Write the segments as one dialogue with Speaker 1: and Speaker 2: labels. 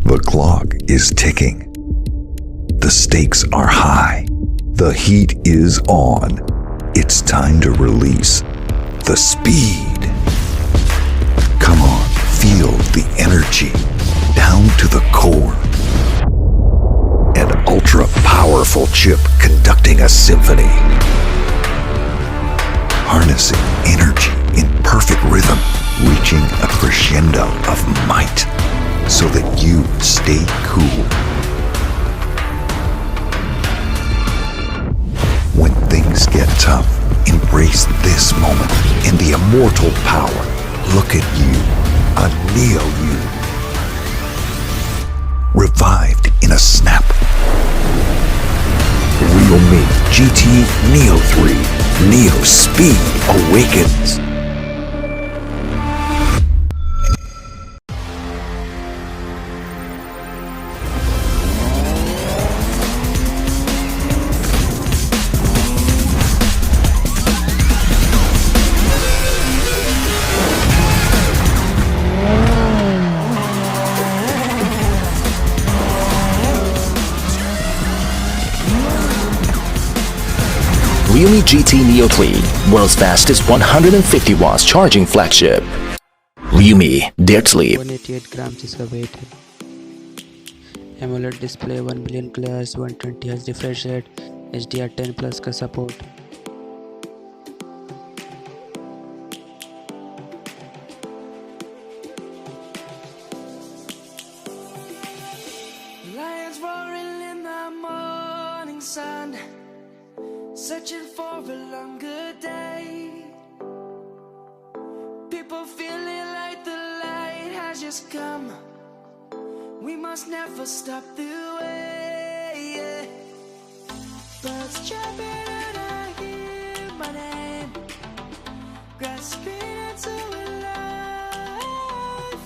Speaker 1: The clock is ticking. The stakes are high. The heat is on. It's time to release the speed. Come on, feel the energy down to the core. An ultra-powerful chip conducting a symphony. Harnessing energy in perfect rhythm, reaching a crescendo of might so that you stay cool. When things get tough, embrace this moment in the immortal power. Look at you, a Neo you. Revived in a snap. Realme GT Neo 3. Neo Speed awakens.
Speaker 2: Realme GT Neo 3, world's fastest 150 watts charging flagship. Realme Gt Neo.
Speaker 3: 188 grams is the weight. AMOLED display, 1 billion colors, 120 Hz refresh rate, HDR10 plus का support.
Speaker 4: Lions roaring in the morning sun, searching for a longer day. People feeling like the light has just come. We must never stop the way. Birds chirping and I hear my name, grasping into a life.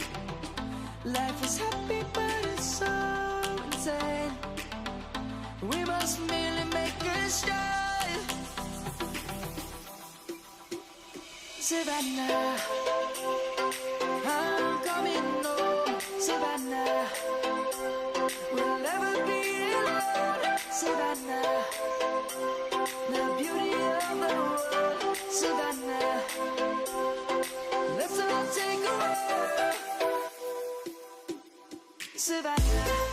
Speaker 4: Life is happy but it's so insane. We must merely make a start. Savannah, I'm coming home. Savannah, we'll never be alone. Savannah, the beauty of the world. Savannah, let's all take a walk. Savannah.